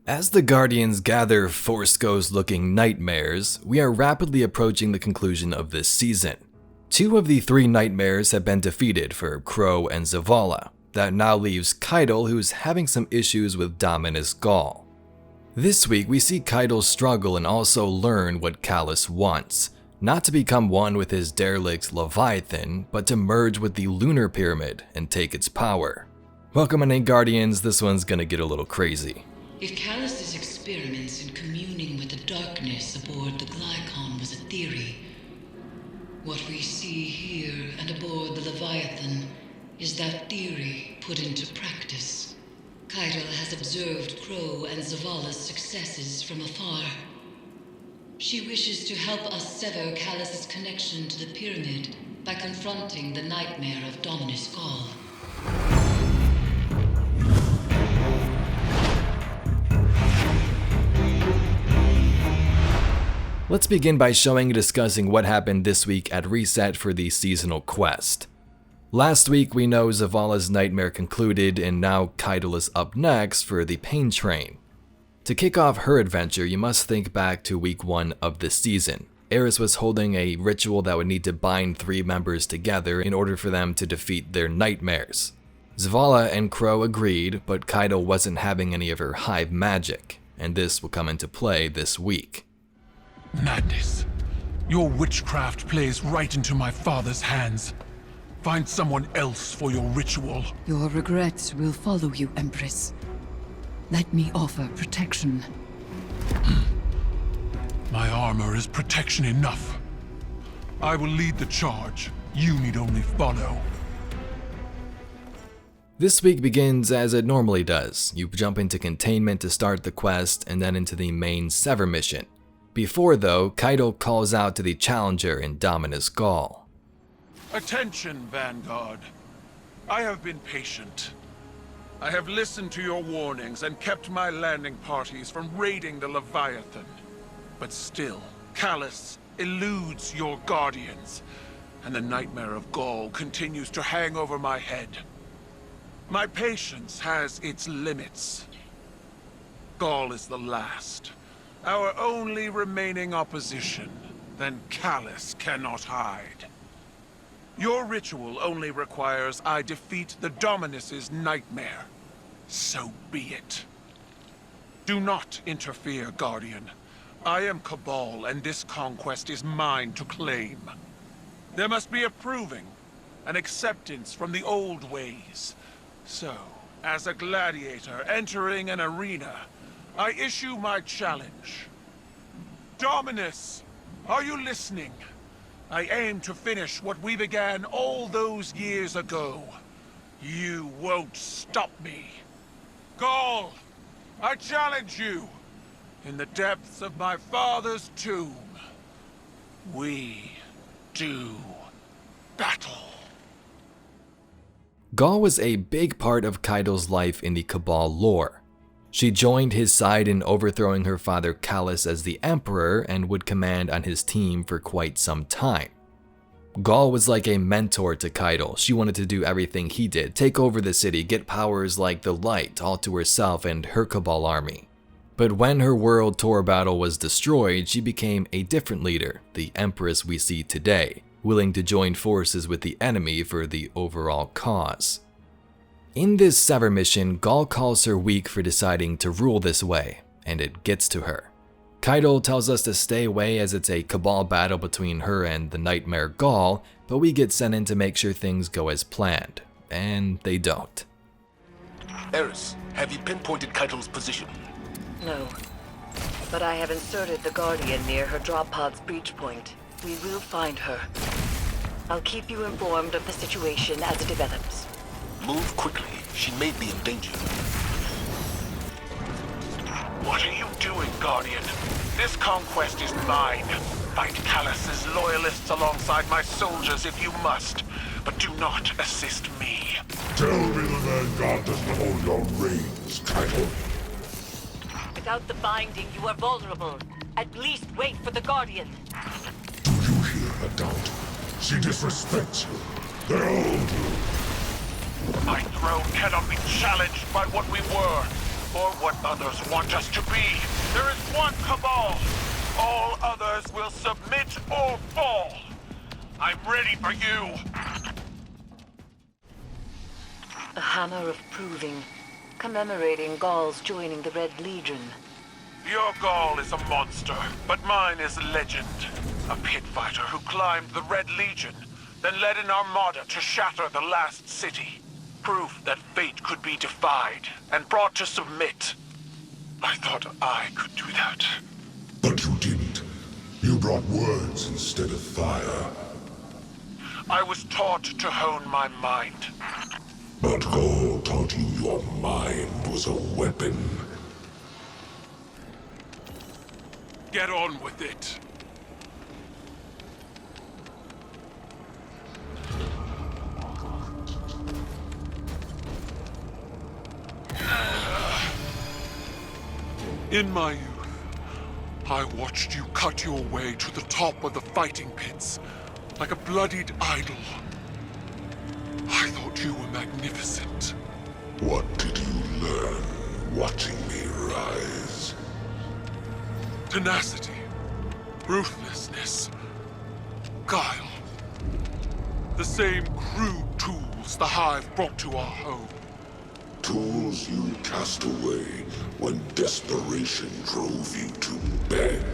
As the Guardians gather Force Ghost-looking nightmares, we are rapidly approaching the conclusion of this season. 2 of the 3 nightmares have been defeated for Crow and Zavala. That now leaves Caiatl, who's having some issues with Dominus Ghaul. This week we see Caiatl struggle and also learn what Calus wants. Not to become one with his derelict Leviathan, but to merge with the Lunar Pyramid and take its power. Welcome my Guardians, this one's gonna get a little crazy. If Calus's experiments in communing with the darkness aboard the Glycon was a theory, what we see here and aboard the Leviathan is that theory put into practice. Caiatl has observed Crow and Zavala's successes from afar. She wishes to help us sever Calus's connection to the pyramid by confronting the nightmare of Dominus Ghaul. Let's begin by showing and discussing what happened this week at Reset for the seasonal quest. Last week we know Zavala's nightmare concluded and now Caiatl is up next for the Pain Train. To kick off her adventure, you must think back to week 1 of the season. Eris was holding a ritual that would need to bind 3 members together in order for them to defeat their nightmares. Zavala and Crow agreed, but Caiatl wasn't having any of her hive magic, and this will come into play this week. Madness. Your witchcraft plays right into my father's hands. Find someone else for your ritual. Your regrets will follow you, Empress. Let me offer protection. My armor is protection enough. I will lead the charge. You need only follow. This week begins as it normally does. You jump into containment to start the quest and then into the main sever mission. Before though, Caiatl calls out to the challenger in Dominus Ghaul. Attention, Vanguard. I have been patient. I have listened to your warnings and kept my landing parties from raiding the Leviathan. But still, Calus eludes your guardians, and the nightmare of Ghaul continues to hang over my head. My patience has its limits. Ghaul is the last. Our only remaining opposition, then Calus cannot hide. Your ritual only requires I defeat the Dominus's nightmare. So be it. Do not interfere, Guardian. I am Cabal, and this conquest is mine to claim. There must be a proving, an acceptance from the old ways. So, as a gladiator entering an arena, I issue my challenge. Dominus, are you listening? I aim to finish what we began all those years ago. You won't stop me. Ghaul, I challenge you. In the depths of my father's tomb, we do battle. Ghaul was a big part of Caiatl's life in the Cabal lore. She joined his side in overthrowing her father Calus as the Emperor and would command on his team for quite some time. Ghaul was like a mentor to Caiatl. She wanted to do everything he did, take over the city, get powers like the Light all to herself and her Cabal army. But when her world tour battle was destroyed, she became a different leader, the Empress we see today, willing to join forces with the enemy for the overall cause. In this sever mission, Ghaul calls her weak for deciding to rule this way, and it gets to her. Caiatl tells us to stay away as it's a Cabal battle between her and the Nightmare Ghaul, but we get sent in to make sure things go as planned, and they don't. Eris, have you pinpointed Caiatl's position? No, but I have inserted the Guardian near her drop pod's breach point. We will find her. I'll keep you informed of the situation as it develops. Move quickly. She may be in danger. What are you doing, Guardian? This conquest is mine. Fight Calus's loyalists alongside my soldiers if you must, but do not assist me. Tell me the Vanguard doesn't hold your reins, Caiatl. Without the binding, you are vulnerable. At least wait for the Guardian. Do you hear her, Doubt? She disrespects you. They all do. My throne cannot be challenged by what we were. or what others want us to be. There is one Cabal. All others will submit or fall. I'm ready for you. A hammer of proving, commemorating Ghaul's joining the Red Legion. Your Ghaul is a monster, but mine is legend. A pit fighter who climbed the Red Legion, then led an armada to shatter the last city. Proof that fate could be defied and brought to submit. I thought I could do that. But you didn't. You brought words instead of fire. I was taught to hone my mind. But Ghaul taught you your mind was a weapon. Get on with it. In my youth, I watched you cut your way to the top of the fighting pits, like a bloodied idol. I thought you were magnificent. What did you learn watching me rise? Tenacity, ruthlessness, guile. The same crude tools the Hive brought to our home. Tools you cast away when desperation drove you to beg.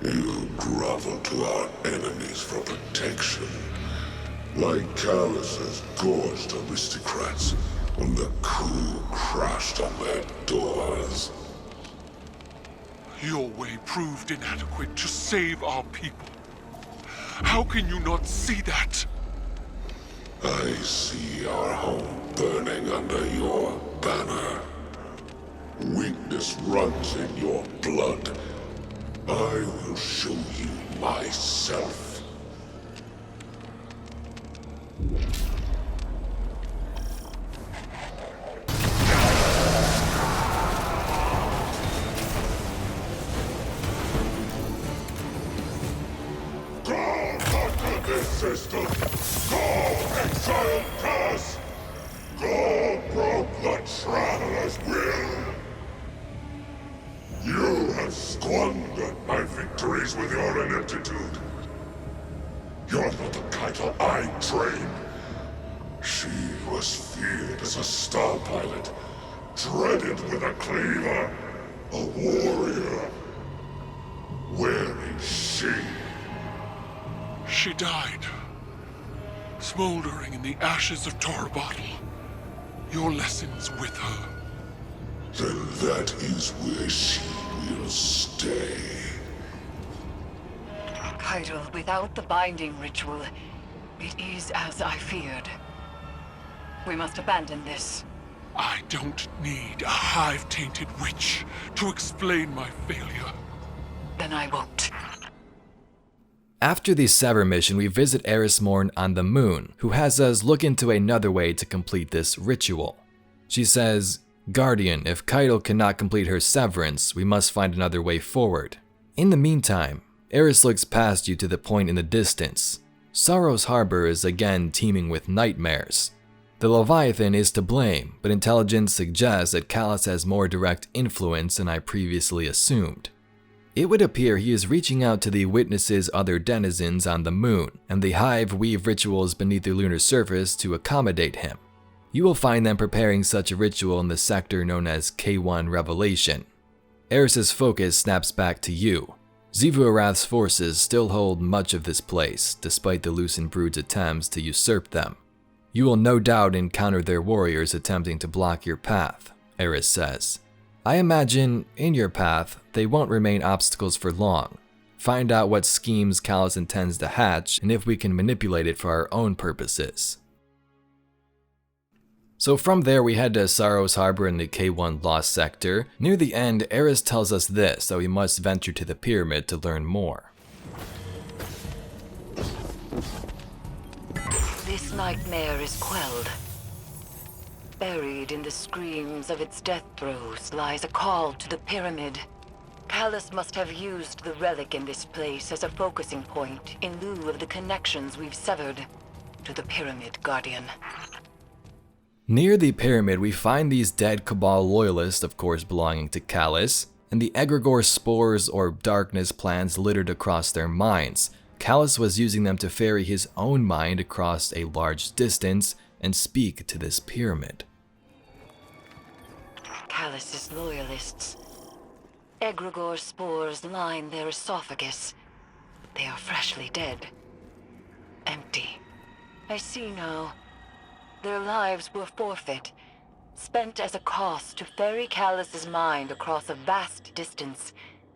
You grovel to our enemies for protection, like Calus's gorged aristocrats when the coup crashed on their doors. Your way proved inadequate to save our people. How can you not see that? I see our home burning under your banner. Weakness runs in your blood. I will show you myself. Ghaul conquered this system! Ghaul exiled us! Ghaul broke the Traveler's will! You have squandered my victories with your ineptitude. You're not the Caiatl I trained. She was feared as a star pilot, dreaded with a cleaver, a warrior. Where is she? She died, smoldering in the ashes of Torabottle. Your lessons with her. Then that is where she will stay. Caiatl, without the binding ritual, it is as I feared. We must abandon this. I don't need a hive-tainted witch to explain my failure. Then I won't. After the Sever mission, we visit Eris Morn on the moon, who has us look into another way to complete this ritual. She says, "Guardian, if Caiatl cannot complete her severance, we must find another way forward. In the meantime, Eris looks past you to the point in the distance. Sorrow's Harbor is again teeming with nightmares. The Leviathan is to blame, but intelligence suggests that Calus has more direct influence than I previously assumed. It would appear he is reaching out to the Witness's other denizens on the moon, and the Hive weave rituals beneath the lunar surface to accommodate him. You will find them preparing such a ritual in the sector known as K1 Revelation. Eris's focus snaps back to you. Xivu Arath's forces still hold much of this place, despite the Lucent Brood's attempts to usurp them. You will no doubt encounter their warriors attempting to block your path, Eris says. I imagine, in your path, they won't remain obstacles for long. Find out what schemes Calus intends to hatch and if we can manipulate it for our own purposes." So from there we head to Sorrow's Harbor in the K1 Lost Sector. Near the end, Eris tells us this, that we must venture to the pyramid to learn more. This nightmare is quelled. Buried in the screams of its death throes lies a call to the pyramid. Calus must have used the relic in this place as a focusing point in lieu of the connections we've severed to the pyramid, Guardian. Near the pyramid, we find these dead Cabal loyalists, of course belonging to Calus, and the egregore spores or darkness plans littered across their minds. Calus was using them to ferry his own mind across a large distance and speak to this pyramid. Calus's loyalists. Egregore spores line their esophagus. They are freshly dead. Empty. I see now. Their lives were forfeit, spent as a cost to ferry Calus's mind across a vast distance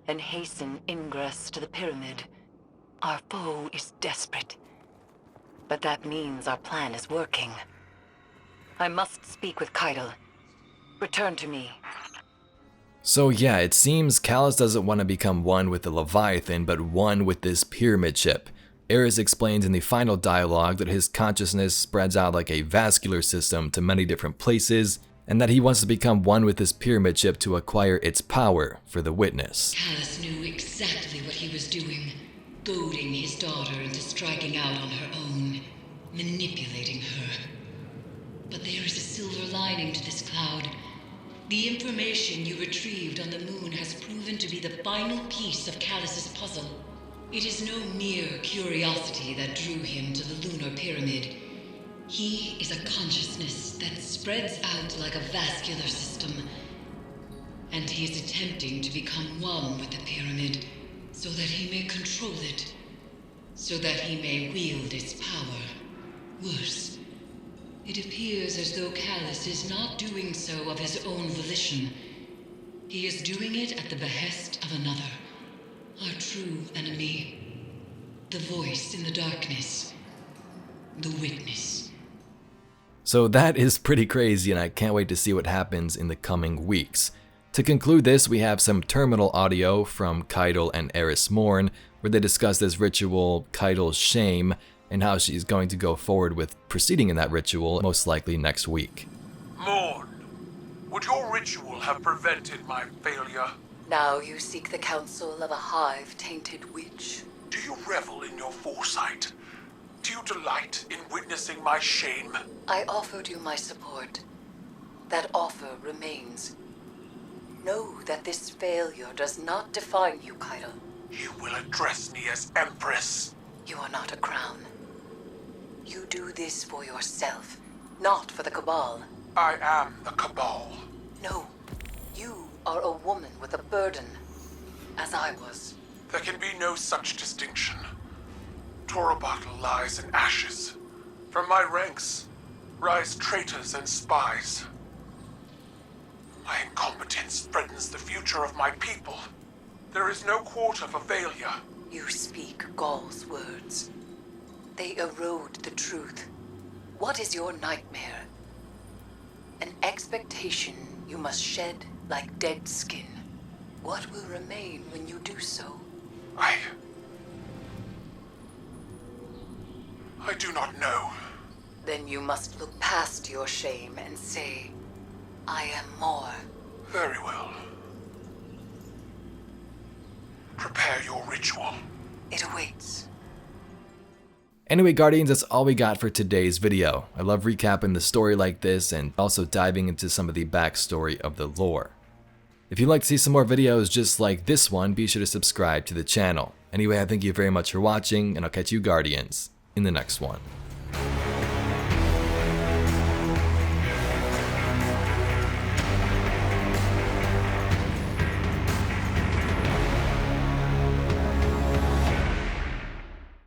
and hasten ingress to the pyramid. Our foe is desperate, but that means our plan is working. I must speak with Caiatl. Return to me. So yeah, it seems Calus doesn't want to become one with the Leviathan, but one with this pyramid ship. Eris explains in the final dialogue that his consciousness spreads out like a vascular system to many different places, and that he wants to become one with this pyramid ship to acquire its power for the Witness. Calus knew exactly what he was doing, goading his daughter into striking out on her own, manipulating her. But there is a silver lining to this cloud. The information you retrieved on the moon has proven to be the final piece of Calus's puzzle. It is no mere curiosity that drew him to the lunar pyramid. He is a consciousness that spreads out like a vascular system, and he is attempting to become one with the pyramid so that he may control it, so that he may wield its power. Worse, it appears as though Calus is not doing so of his own volition. He is doing it at the behest of another. Our true enemy. The voice in the darkness. The Witness. So that is pretty crazy, and I can't wait to see what happens in the coming weeks. To conclude this, we have some terminal audio from Caiatl and Eris Morn, where they discuss this ritual, Caiatl's shame, and how she's going to go forward with proceeding in that ritual, most likely next week. Morn, would your ritual have prevented my failure? Now you seek the counsel of a hive-tainted witch. Do you revel in your foresight? Do you delight in witnessing my shame? I offered you my support. That offer remains. Know that this failure does not define you, Caiatl. You will address me as Empress. You are not a crown. You do this for yourself, not for the Cabal. I am the Cabal. No, you are a woman with a burden, as I was. There can be no such distinction. Torobatl lies in ashes. From my ranks rise traitors and spies. My incompetence threatens the future of my people. There is no quarter for failure. You speak Ghaul's words. They erode the truth. What is your nightmare? An expectation you must shed like dead skin. What will remain when you do so? I do not know. Then you must look past your shame and say, I am more. Very well. Prepare your ritual. It awaits. Anyway, Guardians, that's all we got for today's video. I love recapping the story like this and also diving into some of the backstory of the lore. If you'd like to see some more videos just like this one, be sure to subscribe to the channel. Anyway, I thank you very much for watching, and I'll catch you Guardians in the next one.